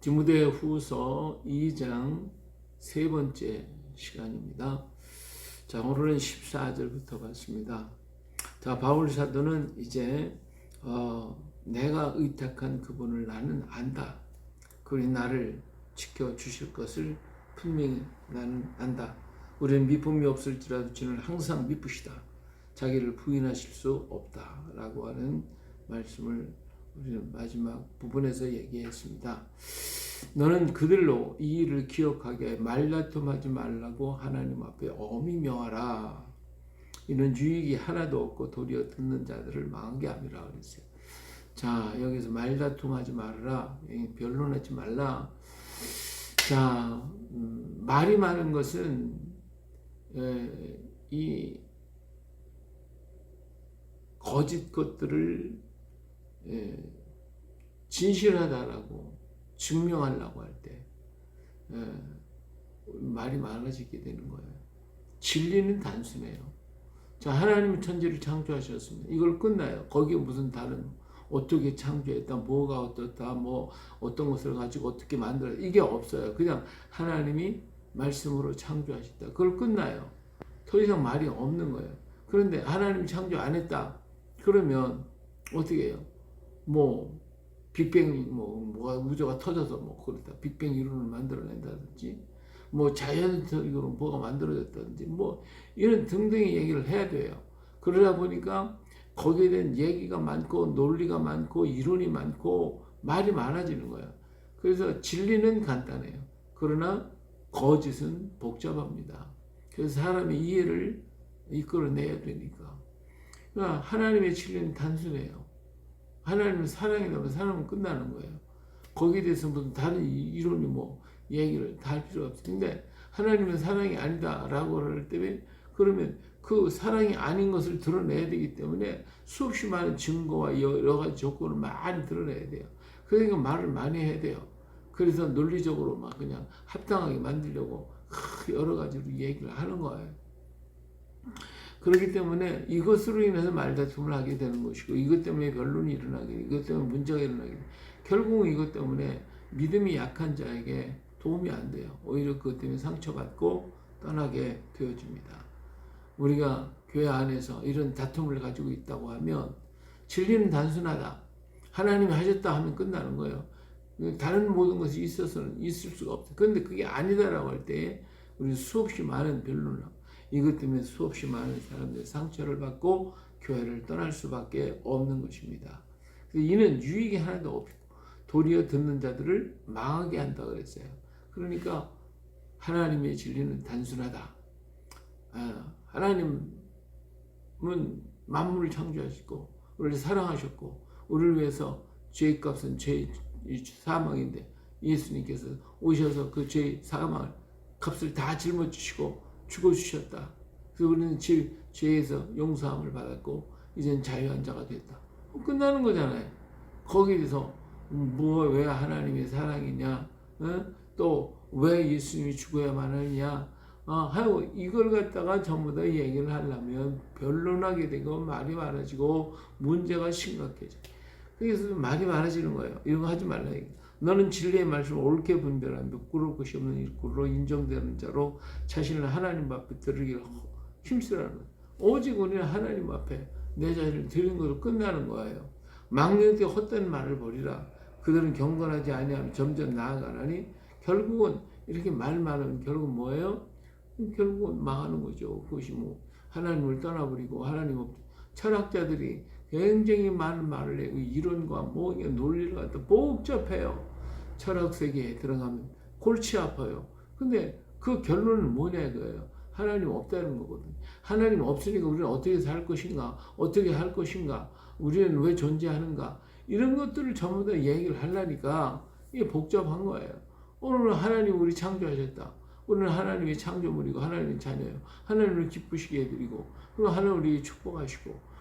디모데후서 2장 세 번째 시간입니다. 자, 오늘은 14절부터 봤습니다. 자, 바울 사도는 이제 내가 의탁한 그분을 나는 안다. 그분이 나를 지켜주실 것을 분명히 나는 안다. 우리는 미품이 없을지라도 주는 항상 미쁘시다. 자기를 부인하실 수 없다. 라고 하는 말씀을 우리는 마지막 부분에서 얘기했습니다. 너는 그들로 이 일을 기억하게 말다툼하지 말라고 하나님 앞에 엄히 명하라. 이는 유익이 하나도 없고 도리어 듣는 자들을 망하게 함이라 그랬어요. 자, 여기서 말다툼하지 말라, 변론하지 말라. 자, 말이 많은 것은 이 거짓 것들을 진실하다라고 증명하려고 할 때 말이 많아지게 되는 거예요. 진리는 단순해요. 자, 하나님은 천지를 창조하셨습니다. 이걸 끝나요. 거기에 무슨 다른 어떻게 창조했다, 뭐가 어떻다, 뭐 어떤 것을 가지고 어떻게 만들었다, 이게 없어요. 그냥 하나님이 말씀으로 창조하셨다. 그걸 끝나요. 더 이상 말이 없는 거예요. 그런데 하나님이 창조 안 했다. 그러면 어떻게 해요? 뭐 빅뱅 뭐가 우주가 터져서 뭐 그렇다. 빅뱅 이론을 만들어낸다든지, 뭐 자연적으로 뭐가 만들어졌다든지, 뭐 이런 등등의 얘기를 해야 돼요. 그러다 보니까 거기에 대한 얘기가 많고 논리가 많고 이론이 많고 말이 많아지는 거예요. 그래서 진리는 간단해요. 그러나 거짓은 복잡합니다. 그래서 사람의 이해를 이끌어내야 되니까. 그러니까 하나님의 진리는 단순해요. 하나님은 사랑이라면 사랑은 끝나는 거예요. 거기에 대해서 무슨 다른 이론이 뭐 얘기를 다 할 필요가 없어요. 근데 하나님은 사랑이 아니다라고 할 때, 그러면 그 사랑이 아닌 것을 드러내야 되기 때문에 수없이 많은 증거와 여러 가지 조건을 많이 드러내야 돼요. 그러니까 말을 많이 해야 돼요. 그래서 논리적으로 막 그냥 합당하게 만들려고 여러 가지로 얘기를 하는 거예요. 그렇기 때문에 이것으로 인해서 말다툼을 하게 되는 것이고, 이것 때문에 변론이 일어나게, 이것 때문에 문제가 일어나게, 결국은 이것 때문에 믿음이 약한 자에게 도움이 안 돼요. 오히려 그것 때문에 상처받고 떠나게 되어집니다. 우리가 교회 안에서 이런 다툼을 가지고 있다고 하면 진리는 단순하다. 하나님이 하셨다 하면 끝나는 거예요. 다른 모든 것이 있어서는 있을 수가 없다. 그런데 그게 아니다라고 할 때 우리는 수없이 많은 변론을 하고, 이것 때문에 수없이 많은 사람들이 상처를 받고 교회를 떠날 수밖에 없는 것입니다. 이는 유익이 하나도 없고 도리어 듣는 자들을 망하게 한다 그랬어요. 그러니까 하나님의 진리는 단순하다. 하나님은 만물을 창조하시고 우리를 사랑하셨고, 우리를 위해서 죄의 값은 죄의 사망인데 예수님께서 오셔서 그 죄의 사망을 값을 다 짊어지시고 죽어주셨다. 그래서 우리는 죄에서 용서함을 받았고 이젠 자유한 자가 됐다. 끝나는 거잖아요. 거기에 대해서 왜 하나님의 사랑이냐, 또 왜 예수님이 죽어야만 하느냐 하고 이걸 갖다가 전부 다 얘기를 하려면 변론하게 되고 말이 많아지고 문제가 심각해져. 그래서 말이 많아지는 거예요. 이런 거 하지 말라. 너는 진리의 말씀을 옳게 분별하며 부끄러울 것이 없는 일꾼으로 인정되는 자로 자신을 하나님 앞에 드리기를 힘쓰라는 거예요. 오직 우리는 하나님 앞에 내 자신을 드리는 것으로 끝나는 거예요. 망령되게 헛된 말을 버리라. 그들은 경건하지 아니하면 점점 나아가나니, 결국은 이렇게 말 많으면 결국은 뭐예요? 결국은 망하는 거죠. 그것이 뭐 하나님을 떠나버리고 하나님 없. 철학자들이 굉장히 많은 말을 내고 이론과 뭐 논리를 갖다 복잡해요. 철학 세계에 들어가면 골치 아파요. 근데 그 결론은 뭐냐 이거예요. 하나님 없다는 거거든. 하나님 없으니까 우리는 어떻게 살 것인가, 어떻게 할 것인가, 우리는 왜 존재하는가, 이런 것들을 전부 다 얘기를 하려니까 이게 복잡한 거예요. 오늘은 하나님 우리 창조하셨다. 우리는 하나님의 창조물이고 하나님의 자녀예요. 하나님을 기쁘시게 해드리고, 그리고 하나님 우리에게 축복하시고,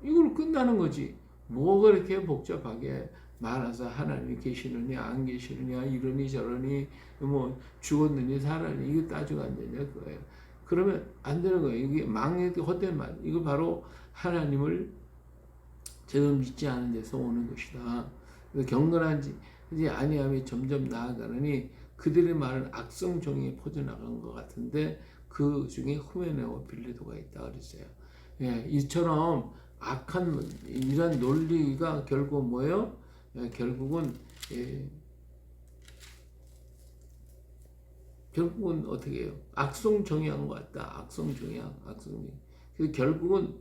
이걸 끝나는 거지. 뭐가 그렇게 복잡하게 많아서 하나님이 계시느냐 안 계시느냐, 이러니 저러니, 뭐 죽었느니 살았느니 이거 따지고 안 되냐 그거예요. 그러면 안 되는 거예요. 이게 망해도 헛된 말. 이거 바로 하나님을 제대로 믿지 않은 데서 오는 것이다. 경건한지 이제 아니함이 점점 나아가느니 그들의 말은 악성 종이 퍼져나간 것 같은데 그 중에 후메네와 빌레도가 있다 그랬어요. 예, 이처럼 악한 이런 논리가 결국 뭐예요? 예, 결국은 결국은 어떻게 해요? 악성 종이한 것 같다. 악성 종이야, 악성 종이. 그래서 결국은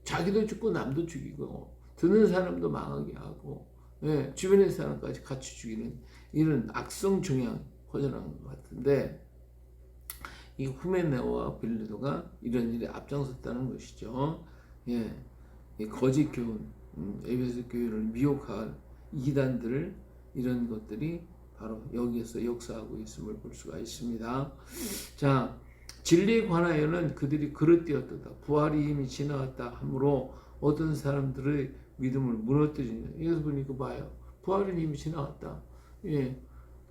자기도 죽고 남도 죽이고 듣는 사람도 망하게 하고 예, 주변의 사람까지 같이 죽이는 이런 악성 종양 퍼져나간 것 같은데 이 후메네오와 빌레도가 이런 일에 앞장섰다는 것이죠. 예, 이 거짓 교훈, 에베소 교회를 미혹할 이단들 이런 것들이 바로 여기에서 역사하고 있음을 볼 수가 있습니다. 자, 진리에 관하여는 그들이 그릇되었다. 부활이 이미 지나갔다 하므로 어떤 사람들의 믿음을 무너뜨리는. 여기서 보니까 봐요. 부활은 이미 지나갔다. 예,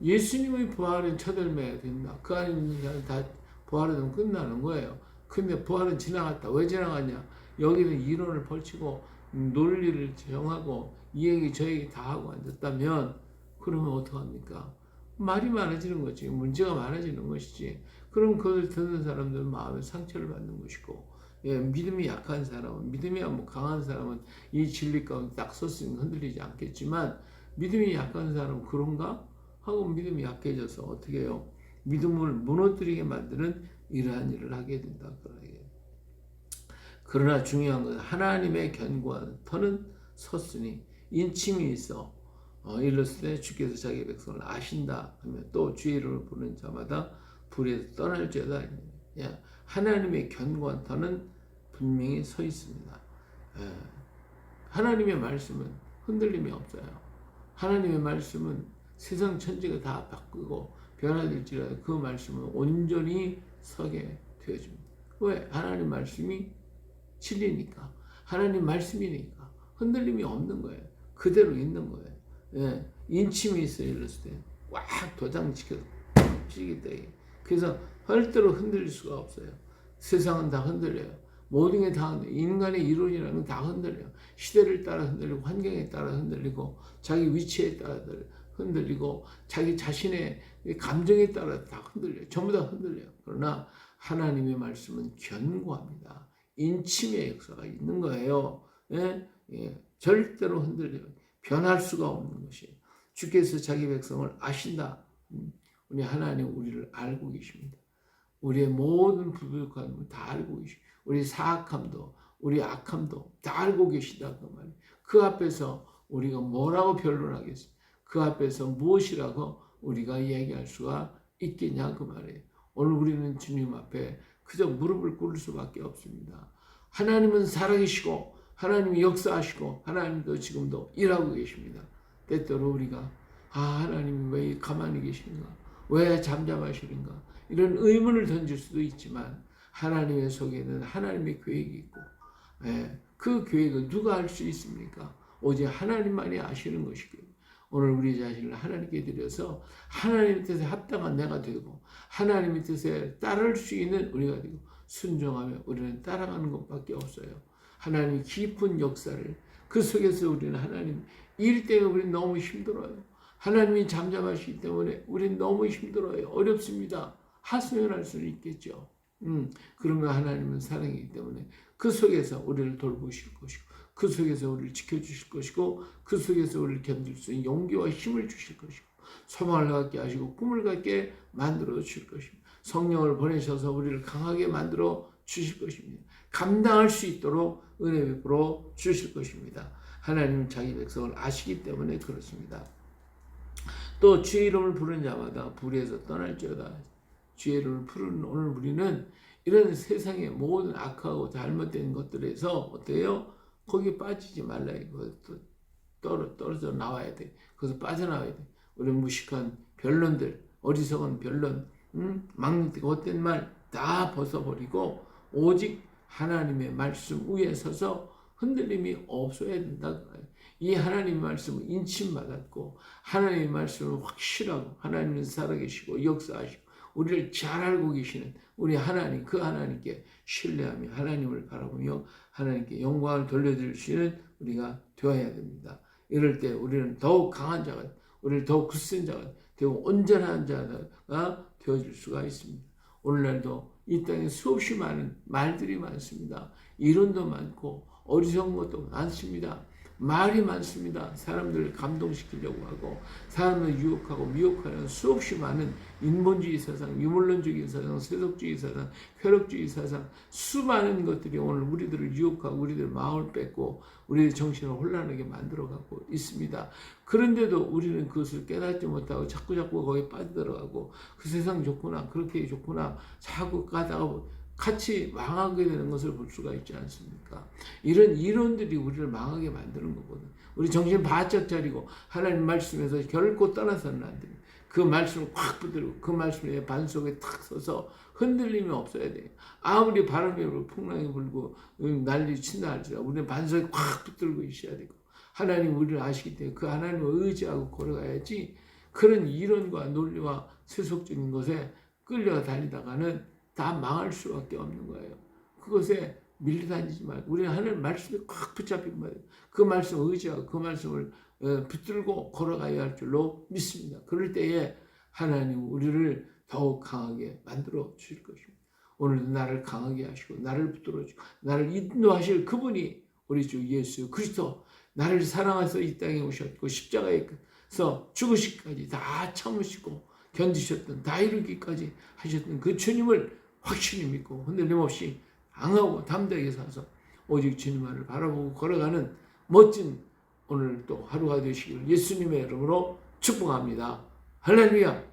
예수님의 부활은 첫열매야 된다. 그 안에 있는 자는 다 부활은 끝나는 거예요. 근데 부활은 지나갔다. 왜 지나갔냐? 여기는 이론을 펼치고 논리를 정하고 이 얘기 저 얘기 다 하고 앉았다면 그러면 어떡합니까? 말이 많아지는 거지. 문제가 많아지는 것이지. 그럼 그걸 듣는 사람들은 마음에 상처를 받는 것이고 예, 믿음이 약한 사람은 믿음이 뭐 강한 사람은 이 진리 가운데 딱 섰으니 흔들리지 않겠지만 믿음이 약한 사람은 그런가? 하고 믿음이 약해져서 어떻게 해요? 믿음을 무너뜨리게 만드는 이러한 일을 하게 된다. 그러나 중요한 것은 하나님의 견고한 터는 섰으니 인침이 있어 일렀을 때 주께서 자기 백성을 아신다 하면 또 주의 이름을 부르는 자마다 불에서 떠날지어다. 하나님의 견고한 터는 분명히 서 있습니다. 하나님의 말씀은 흔들림이 없어요. 하나님의 말씀은 세상 천지가 다 바꾸고 변화될지라도 그 말씀은 온전히 서게 되어집니다. 왜? 하나님 말씀이 진리니까. 하나님 말씀이니까. 흔들림이 없는 거예요. 그대로 있는 거예요. 예, 인침이 있어요. 이랬을 때 꽉 도장시켜서 찌겠다. 그래서 절대로 흔들릴 수가 없어요. 세상은 다 흔들려요. 모든 게 다 흔들려요. 인간의 이론이라는 건 다 흔들려요. 시대를 따라 흔들리고 환경에 따라 흔들리고 자기 위치에 따라 흔들리고 자기 자신의 감정에 따라 다 흔들려요. 전부 다 흔들려요. 그러나 하나님의 말씀은 견고합니다. 인침의 역사가 있는 거예요. 예? 예. 절대로 흔들려요. 변할 수가 없는 것이에요. 주께서 자기 백성을 아신다. 우리 하나님 우리를 알고 계십니다. 우리의 모든 부족함을 다 알고 계십니다. 우리 사악함도 우리 악함도 다 알고 계시다 그 말이에요. 그 앞에서 우리가 뭐라고 변론하겠어요? 그 앞에서 무엇이라고 우리가 얘기할 수가 있겠냐 그 말이에요. 오늘 우리는 주님 앞에 그저 무릎을 꿇을 수밖에 없습니다. 하나님은 살아계시고 하나님이 역사하시고 하나님도 지금도 일하고 계십니다. 때때로 우리가 하나님이 왜 가만히 계시는가? 왜 잠잠하시는가? 이런 의문을 던질 수도 있지만 하나님의 속에는 하나님의 계획이 있고 그 계획을 누가 알 수 있습니까? 오직 하나님만이 아시는 것이고요. 오늘 우리 자신을 하나님께 드려서 하나님의 뜻에 합당한 내가 되고 하나님의 뜻에 따를 수 있는 우리가 되고 순종하며 우리는 따라가는 것밖에 없어요. 하나님의 깊은 역사를 그 속에서 우리는 하나님 일 때문에 우리는 너무 힘들어요. 하나님이 잠잠하시기 때문에 우리는 너무 힘들어요. 어렵습니다. 하소연 할 수는 있겠죠. 그러면 하나님은 사랑이기 때문에 그 속에서 우리를 돌보실 것이고 그 속에서 우리를 지켜주실 것이고 그 속에서 우리를 견딜 수 있는 용기와 힘을 주실 것이고 소망을 갖게 하시고 꿈을 갖게 만들어 주실 것입니다. 성령을 보내셔서 우리를 강하게 만들어 주실 것입니다. 감당할 수 있도록 은혜 베풀어 주실 것입니다. 하나님은 자기 백성을 아시기 때문에 그렇습니다. 또 주의 이름을 부르는 자마다 불에서 떠날지어다. 주의 이름을 부르는 오늘 우리는 이런 세상의 모든 악하고 잘못된 것들에서 어때요? 거기 빠지지 말라. 이거 떨어져 나와야 돼. 거기서 빠져나와야 돼. 우리 무식한 변론들, 어리석은 변론, 막는 헛된 말 다 벗어버리고 오직 하나님의 말씀 위에 서서 흔들림이 없어야 된다. 이 하나님의 말씀을 인침받았고 하나님의 말씀을 확실하고 하나님은 살아계시고 역사하시고 우리를 잘 알고 계시는 우리 하나님 그 하나님께 신뢰하며 하나님을 바라보며 하나님께 영광을 돌려드릴 수 있는 우리가 되어야 됩니다. 이럴 때 우리는 더욱 강한 자가 우리를 더욱 굳센 자가 되고 온전한 자가 되어줄 수가 있습니다. 오늘날도 이 땅에 수없이 많은 말들이 많습니다. 이론도 많고 어리석은 것도 많습니다. 말이 많습니다. 사람들을 감동시키려고 하고 사람을 유혹하고 미혹하는 수없이 많은 인본주의 사상, 유물론적인 사상, 세속주의 사상, 쾌락주의 사상, 수많은 것들이 오늘 우리들을 유혹하고 우리들 마음을 뺏고 우리의 정신을 혼란하게 만들어가고 있습니다. 그런데도 우리는 그것을 깨닫지 못하고 자꾸 거기에 빠져들어가고 그 세상 좋구나, 그렇게 좋구나 자꾸 가다가 같이 망하게 되는 것을 볼 수가 있지 않습니까? 이런 이론들이 우리를 망하게 만드는 거거든. 우리 정신 바짝 차리고 하나님 말씀에서 결코 떠나서는 안 됩니다. 그 말씀을 꽉 붙들고 그 말씀에 반석에 탁 서서 흔들림이 없어야 돼요. 아무리 바람이 불고 풍랑이 불고 난리 친다 할지라도 우리는 반석에 꽉 붙들고 있어야 되고 하나님 우리를 아시기 때문에 그 하나님을 의지하고 걸어가야지 그런 이론과 논리와 세속적인 것에 끌려 다니다가는 다 망할 수밖에 없는 거예요. 그것에 밀려다니지 말고 우리는 하나님 말씀에 꽉 붙잡힌 거예요. 그 말씀을 의지하고 그 말씀을 붙들고 걸어가야 할 줄로 믿습니다. 그럴 때에 하나님 우리를 더욱 강하게 만들어 주실 것입니다. 오늘도 나를 강하게 하시고 나를 붙들어 주고 나를 인도하실 그분이 우리 주 예수 그리스도 나를 사랑해서 이 땅에 오셨고 십자가에서 죽으시기까지 다 참으시고 견디셨던 다 이루기까지 하셨던 그 주님을 확실히 믿고 흔들림 없이 강하고 담대하게 사서 오직 주님만을 바라보고 걸어가는 멋진 오늘 또 하루가 되시기를 예수님의 이름으로 축복합니다. 할렐루야.